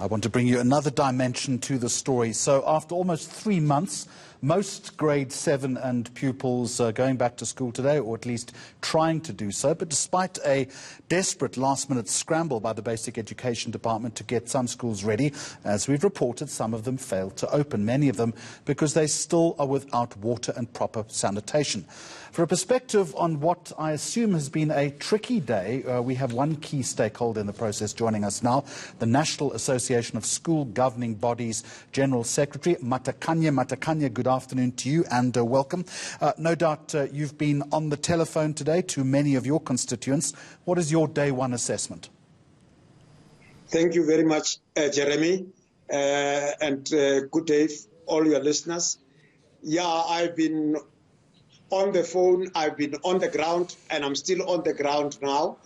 I want to bring you another dimension to the story. So after almost 3 months, most grade 7 and pupils are going back to school today, or at least trying to do so. But despite a desperate last-minute scramble by the Basic Education Department to get some schools ready, as we've reported, some of them failed to open, many of them because they still are without water and proper sanitation. For a perspective on what I assume has been a tricky day, we have one key stakeholder in the process joining us now, the National Association of School Governing Bodies General Secretary, Matakanye Matakanye. Good afternoon to you and welcome. No doubt you've been on the telephone today to many of your constituents. What is your day one assessment? Thank you very much, Jeremy, and good day, all your listeners. Yeah, I've been on the phone, I've been on the ground, and I'm still on the ground now.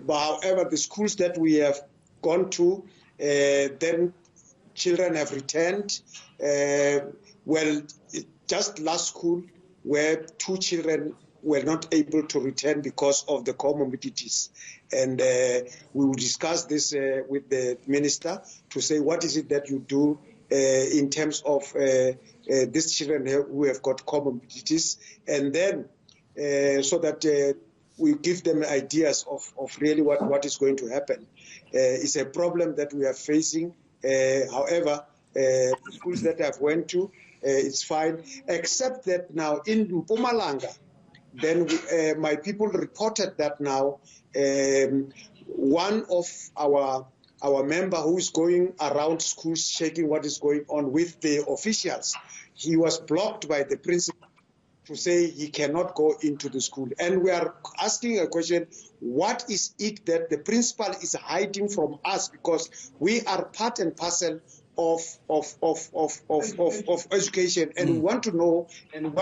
But however, the schools that we have gone to, then children have returned. Well, just last school, where 2 children were not able to return because of the comorbidities. And we will discuss this with the minister to say what is it that you do in terms of these children who have got comorbidities, and then so that we give them ideas of really what is going to happen. It's a problem that we are facing. However, schools that I've went to, it's fine, except that now in Mpumalanga, then my people reported that now one of our member who is going around schools checking what is going on with the officials, he was blocked by the principal to say he cannot go into the school. And we are asking a question, what is it that the principal is hiding from us? Because we are part and parcel of education, and we want to know and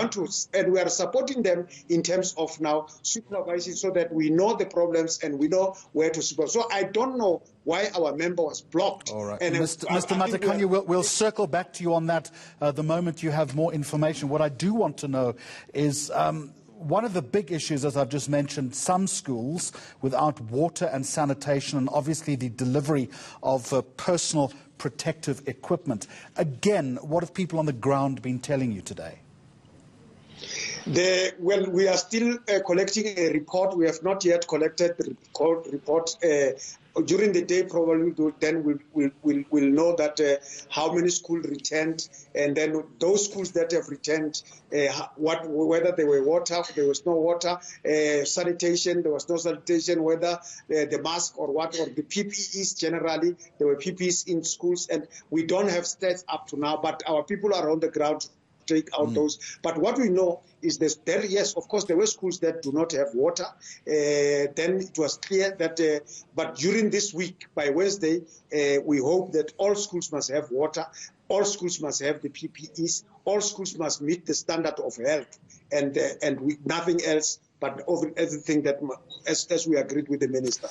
we are supporting them in terms of now supervising so that we know the problems and we know where to supervise. So I don't know why our member was blocked. All right. And Mr. Matakanye, we'll circle back to you on that the moment you have more information. What I do want to know is one of the big issues, as I've just mentioned, some schools without water and sanitation, and obviously the delivery of personal protective equipment. Again, what have people on the ground been telling you today? Well, we are still collecting a report. We have not yet collected the report. During the day, probably then we'll know that how many schools returned, and then those schools that have returned, whether there were water, there was no water, sanitation, there was no sanitation, whether the mask or what, or the PPEs generally, there were PPEs in schools, and we don't have stats up to now, but our people are on the ground to take out those. But what we know is this, yes, of course, there were schools that do not have water. Then it was clear that, but during this week, by Wednesday, we hope that all schools must have water, all schools must have the PPEs, all schools must meet the standard of health, and nothing else, but everything that, as we agreed with the minister.